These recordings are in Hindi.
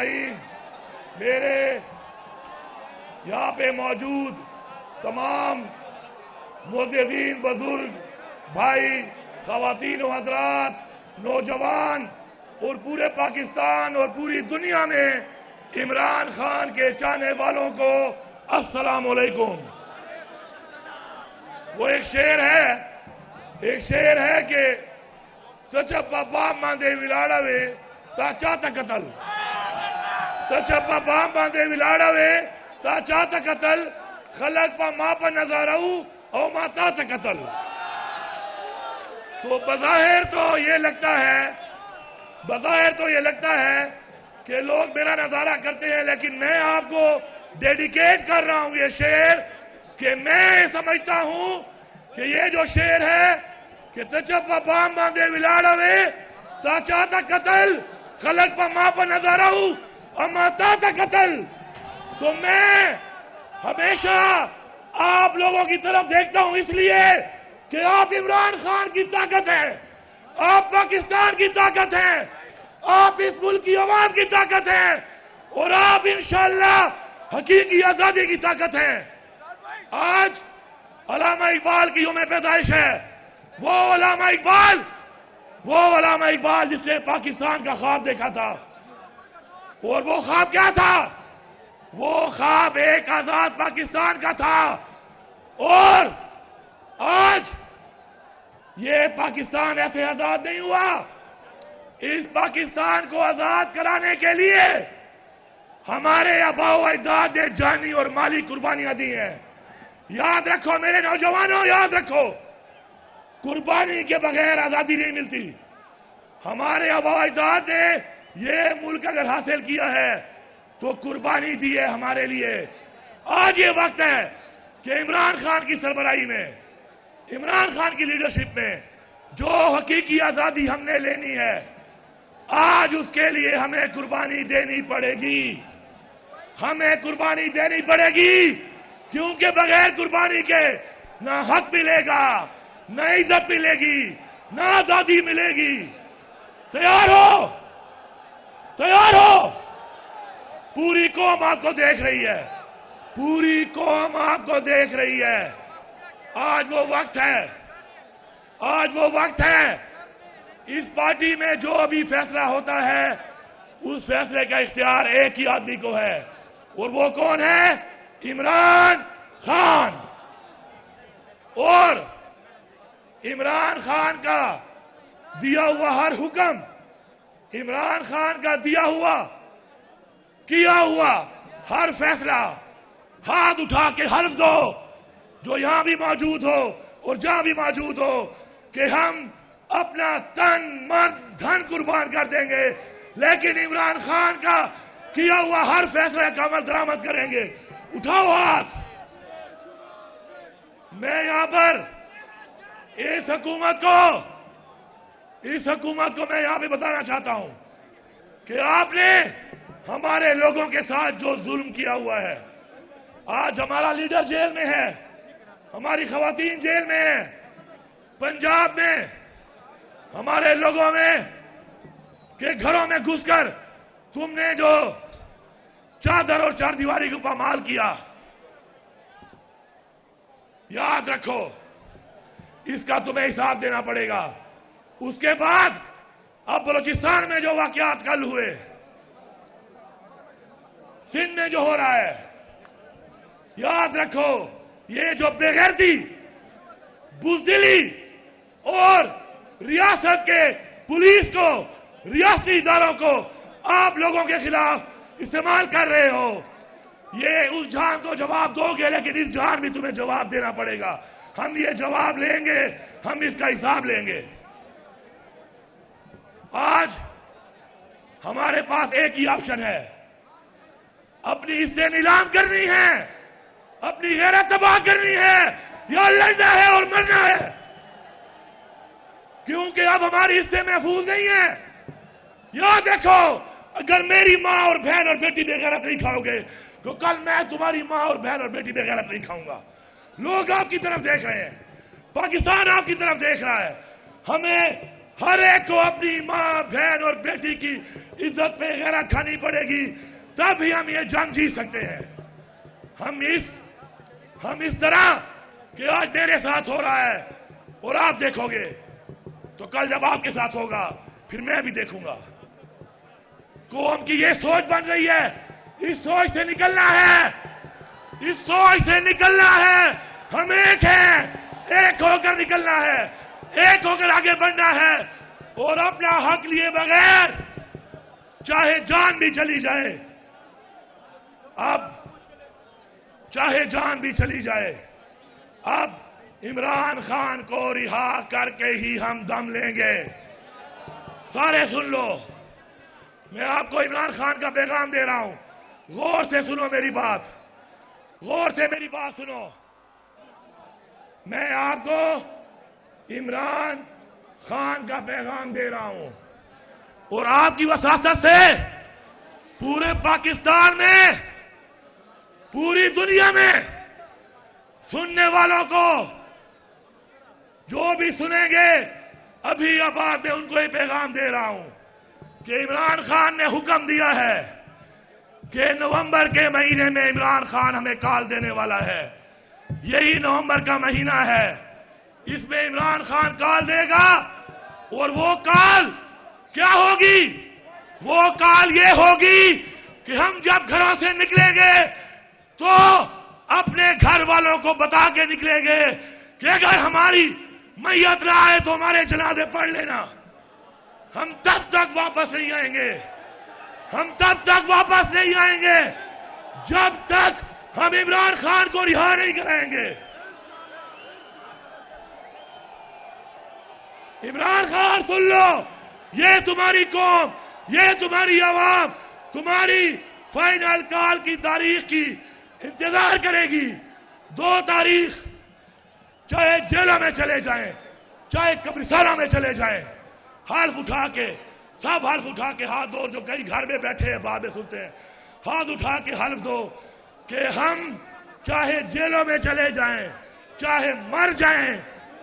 खावतीन, मेरे यहाँ पे मौजूद तमाम मुअज़्ज़िज़ीन, बुजुर्ग भाई, खावतीन व हज़रात, नौजवान और पूरे पाकिस्तान और पूरी दुनिया में इमरान खान के चाहने वालों को अस्सलाम वालेकुम। वो एक शेर है कि तचप्पा बाप मांदे विलाड़ावे ता चाहता कतल, तचप्पा बाप मांदे विलाड़ावे ता चाहता कतल, खलक पा माँ पर नजाराऊ और माता ता कतल। तो बज़ाहिर तो ये लगता है कि लोग मेरा नजारा करते हैं, लेकिन मैं आपको डेडिकेट कर रहा हूं ये शेर कि मैं समझता हूं कि ये जो शेर है कि तचप्पा बाम बांधे विलाड़ावे ता चाहता कतल, खलक पा माँ पर नजाराऊ और माता ता कतल। तो मैं हमेशा आप लोगों की तरफ देखता हूं इसलिए कि आप इमरान खान की ताकत है, आप पाकिस्तान की ताकत है, आप इस मुल्क की आवाम की ताकत है और आप इंशाअल्लाह हकीकी आजादी की ताकत है। आज अल्लामा इकबाल की यौम पैदाइश है। वो अल्लामा इकबाल जिसने पाकिस्तान का ख्वाब देखा था, और वो ख्वाब क्या था? वो ख्वाब एक आजाद पाकिस्तान का था। और आज ये पाकिस्तान ऐसे आजाद नहीं हुआ। इस पाकिस्तान को आजाद कराने के लिए हमारे आबाओ अजदाद ने जानी और माली कुर्बानियां दी हैं। याद रखो मेरे नौजवानों, याद रखो, कुर्बानी के बगैर आजादी नहीं मिलती। हमारे आबाओ अजदाद ने ये मुल्क अगर हासिल किया है तो कुर्बानी दी है हमारे लिए। आज ये वक्त है कि इमरान खान की सरबराही में, इमरान खान की लीडरशिप में जो हकीकी आजादी हमने लेनी है, आज उसके लिए हमें कुर्बानी देनी पड़ेगी। हमें कुर्बानी देनी पड़ेगी, क्योंकि बगैर कुर्बानी के ना हक मिलेगा, ना इज्जत मिलेगी, ना आजादी मिलेगी। तैयार हो, तैयार हो। पूरी कौम आपको देख रही है, पूरी कौम आपको देख रही है। आज वो वक्त है, आज वो वक्त है। इस पार्टी में जो अभी फैसला होता है, उस फैसले का इख्तियार एक ही आदमी को है, और वो कौन है? इमरान खान। और इमरान खान का दिया हुआ हर हुक्म, इमरान खान का दिया हुआ, किया हुआ हर फैसला हाथ उठा के हल्फ दो, जो यहां भी मौजूद हो और जहां भी मौजूद हो, कि हम अपना तन मन धन कुर्बान कर देंगे, लेकिन इमरान खान का किया हुआ हर फैसला का अमल दरामद करेंगे। उठाओ हाथ। मैं यहां पर इस हुकूमत को मैं यहां पे बताना चाहता हूं कि आपने हमारे लोगों के साथ जो जुल्म किया हुआ है, आज हमारा लीडर जेल में है, हमारी खवातीन जेल में है, पंजाब में हमारे लोगों में के घरों में घुसकर तुमने जो चादर और चारदीवारी को पामाल किया, याद रखो, इसका तुम्हें हिसाब देना पड़ेगा। उसके बाद अब बलूचिस्तान में जो वाकयात कल हुए, सिंध में जो हो रहा है, याद रखो, ये जो बेगैरती, बुज़दिली और रियासत के पुलिस को, रियासती इदारों को आप लोगों के खिलाफ इस्तेमाल कर रहे हो, ये उस जान तो जवाब दोगे, लेकिन इस जान भी तुम्हें जवाब देना पड़ेगा। हम ये जवाब लेंगे, हम इसका हिसाब लेंगे। आज हमारे पास एक ही ऑप्शन है, अपनी हिस्से नीलाम करनी है, अपनी गैरत तबाह करनी है, या लड़ना है और मरना है, क्योंकि अब हमारी हिस्से महफूज नहीं है। याद रखो, अगर मेरी माँ और बहन और बेटी बेगैरत नहीं खाओगे, तो कल मैं तुम्हारी माँ और बहन और बेटी बेगैरत नहीं खाऊंगा। लोग आपकी तरफ देख रहे हैं, पाकिस्तान आपकी तरफ देख रहा है। हमें हर एक को अपनी माँ बहन और बेटी की इज्जत पे गैरत खानी पड़ेगी, तभी हम ये जंग जीत सकते हैं। हम इस तरह कि आज मेरे साथ हो रहा है और आप देखोगे, तो कल जब आपके साथ होगा फिर मैं भी देखूंगा। कौम की ये सोच बन रही है, इस सोच से निकलना है, इस सोच से निकलना है। हम एक हैं, एक होकर निकलना है, एक होकर आगे बढ़ना है और अपना हक लिए बगैर चाहे जान भी चली जाए, अब चाहे जान भी चली जाए, अब इमरान खान को रिहा करके ही हम दम लेंगे। सारे सुन लो, मैं आपको इमरान खान का पैगाम दे रहा हूं, गौर से सुनो मेरी बात, गौर से मेरी बात सुनो। मैं आपको इमरान खान का पैगाम दे रहा हूं और आपकी वसासत से पूरे पाकिस्तान में, पूरी दुनिया में सुनने वालों को, जो भी सुनेंगे अभी या बाद में, उनको ये पैगाम दे रहा हूं कि इमरान खान ने हुक्म दिया है कि नवंबर के महीने में इमरान खान हमें कॉल देने वाला है। यही नवंबर का महीना है, इसमें इमरान खान कॉल देगा और वो कॉल क्या होगी? वो कॉल ये होगी कि हम जब घरों से निकलेंगे तो अपने घर वालों को बता के निकलेंगे कि अगर हमारी मैयत ना आए तो हमारे जनाजे पढ़ लेना। हम तब तक वापस नहीं आएंगे, हम तब तक वापस नहीं आएंगे जब तक हम इमरान खान को रिहा नहीं कराएंगे। इमरान खान सुन लो, ये तुम्हारी कौम, ये तुम्हारी आवाम तुम्हारी फाइनल कॉल की तारीख की इंतजार करेगी। 2 तारीख, चाहे जेलों में चले जाएं, चाहे कब्रिस्तानों में चले जाएं, हल्फ उठा के, सब हल्फ उठा के हाथ दो, जो कई घर में बैठे हैं बातें सुनते हैं, हाथ उठा के हल्फ दो कि हम चाहे जेलों में चले जाएं, चाहे मर जाएं,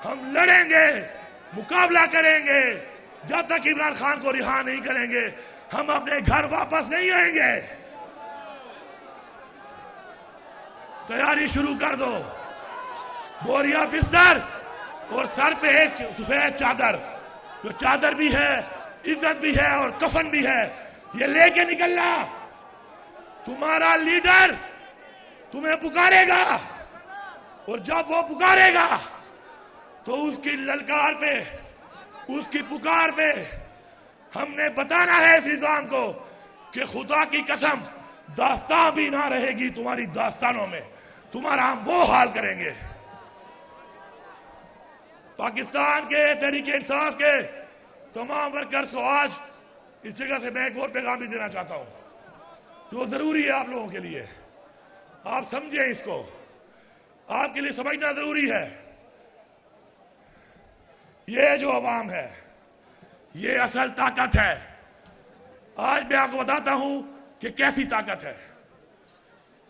हम लड़ेंगे, मुकाबला करेंगे, जब तक इमरान खान को रिहा नहीं करेंगे हम अपने घर वापस नहीं आएंगे। तैयारी शुरू कर दो, बोरिया बिस्तर और सर पे एक सफेद चादर, जो चादर भी है, इज्जत भी है और कफन भी है, ये लेके निकलना। तुम्हारा लीडर तुम्हें पुकारेगा और जब वो पुकारेगा तो उसकी ललकार पे, उसकी पुकार पे हमने बताना है इस निजाम को कि खुदा की कसम दास्तां भी ना रहेगी तुम्हारी दास्तानों में, तुम्हारा हम वो हाल करेंगे। पाकिस्तान के तहरीके इंसाफ के तमाम वर्कर्स को आज इस जगह से मैं एक और पैगाम भी देना चाहता हूं, जो जरूरी है आप लोगों के लिए। आप समझें इसको, आपके लिए समझना जरूरी है। ये जो अवाम है, ये असल ताकत है। आज मैं आपको बताता हूं कि कैसी ताकत है।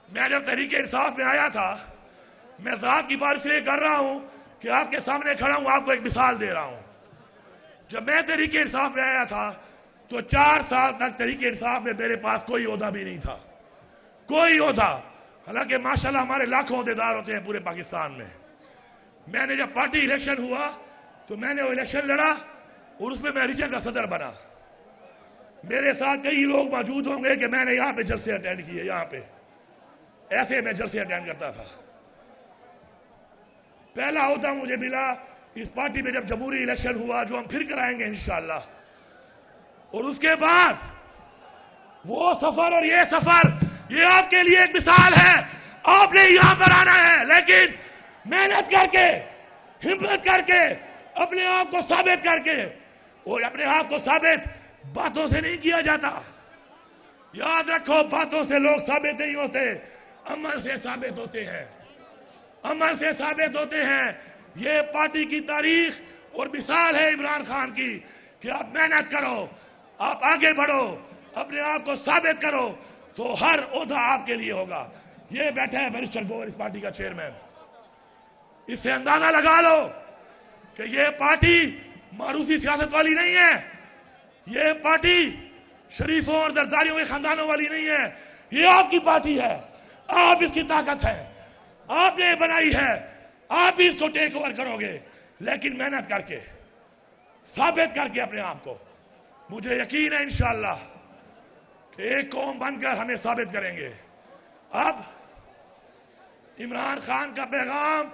मैं जब तहरीके इंसाफ में आया था, मैं ज़ात की बात इसलिए कर रहा हूं कि आपके सामने खड़ा हूं, आपको एक मिसाल दे रहा हूं। जब मैं तहरीके इंसाफ में आया था तो 4 साल तक तहरीके इंसाफ में मेरे पास कोई ओहदा भी नहीं था, कोई ओहदा। हालांकि माशाल्लाह हमारे लाखों ओहदेदार होते हैं पूरे पाकिस्तान में। मैंने जब पार्टी इलेक्शन हुआ तो मैंने वो इलेक्शन लड़ा और उसमें मैं रीजन का सदर बना। मेरे साथ कई लोग मौजूद होंगे कि मैंने यहाँ पे जलसे अटेंड किए, यहाँ पे ऐसे मैं जलसे अटेंड करता था। पहला ओहदा मुझे मिला इस पार्टी में जब जमहूरी इलेक्शन हुआ, जो हम फिर कराएंगे इंशाअल्लाह। और उसके बाद वो सफर और ये सफर, ये आपके लिए एक मिसाल है। आपने यहां पर आना है, लेकिन मेहनत करके, हिम्मत करके, अपने आप को साबित करके। और अपने आप को साबित बातों से नहीं किया जाता, याद रखो। बातों से लोग साबित नहीं होते, अमल से साबित होते हैं, अमल से साबित होते हैं। ये पार्टी की तारीख और मिसाल है इमरान खान की कि आप मेहनत करो, आप आगे बढ़ो, अपने आप को साबित करो, तो हर ओहदा आपके लिए होगा। ये बैठा है बैरिस्टर गोवर, इस पार्टी का चेयरमैन। इससे अंदाजा लगा लो कि ये पार्टी मारूफी सियासत वाली नहीं है। ये पार्टी शरीफों और जरदारियों के खानदानों वाली नहीं है। ये आपकी पार्टी है, आप इसकी ताकत है, आपने ये बनाई है, आप भी इसको टेक ओवर करोगे, लेकिन मेहनत करके, साबित करके अपने आप को। मुझे यकीन है इंशाअल्लाह कि एक कौम बनकर हमें साबित करेंगे। अब इमरान खान का पैगाम,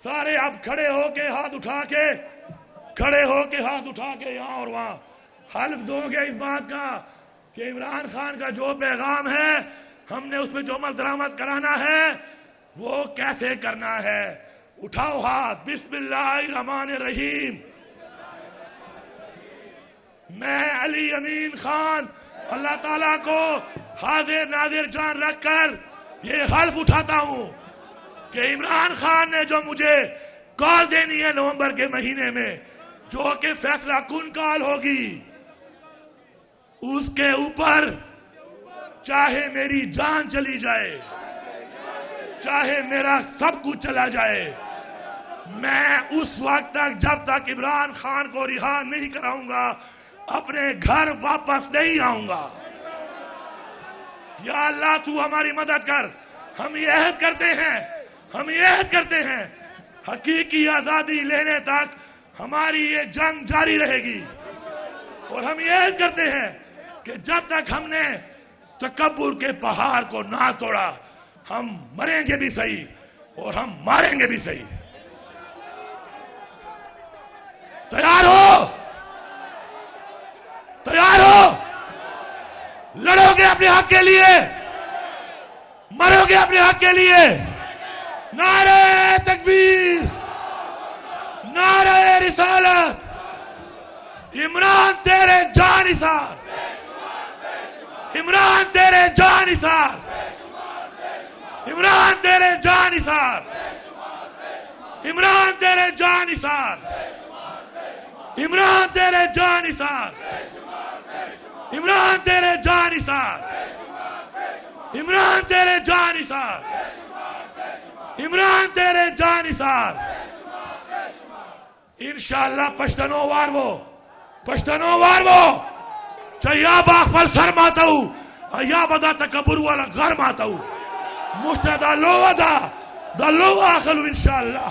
सारे अब खड़े होके हाथ उठा के यहां और वहां हल्फ दोगे इस बात का कि इमरान खान का जो पैगाम है, हमने उस पर जो अमल दरामद कराना है वो कैसे करना है। उठाओ हाथ। बिस्मिल्लाहिर्रहमानिर्रहीम। मैं अली अमीन खान अल्लाह ताला को हाजिर नाजिर जान रखकर ये हल्फ उठाता हूं कि इमरान खान ने जो मुझे कॉल देनी है नवंबर के महीने में, जो कि फैसला कुन कॉल होगी, उसके ऊपर चाहे मेरी जान चली जाए, चाहे मेरा सब कुछ चला जाए, मैं उस वक्त तक, जब तक इमरान खान को रिहा नहीं कराऊंगा, अपने घर वापस नहीं आऊंगा। या अल्लाह तू हमारी मदद कर। हम ये अहद करते हैं हकीकी आजादी लेने तक हमारी ये जंग जारी रहेगी। और हम ये अहद करते हैं कि जब तक हमने तकब्बुर के पहाड़ को ना तोड़ा, हम मरेंगे भी सही और हम मारेंगे भी सही। तैयार हो? लड़ोगे अपने हक के लिए, मरोगे अपने हक के लिए। नारे तकबीर, नारे रिसालत। इमरान तेरे जानिसार, इमरान तेरे जानिसार, इमरान तेरे जानिसार, इमरान तेरे जानिसार, इमरान तेरे जानिसार, इमरान तेरे जानिसार, इमरान तेरे जानिसार, इमरान तेरे जानिसार। इंशाअल्लाह पश्तनो वारवो चया बाखपल सर माताऊ या बदा तकब्बुर वाला घर माताऊ मुस्तदा लोवा आखलू इंशाअल्लाह।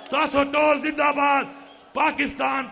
तासो टोल जिंदाबाद। पाकिस्तान।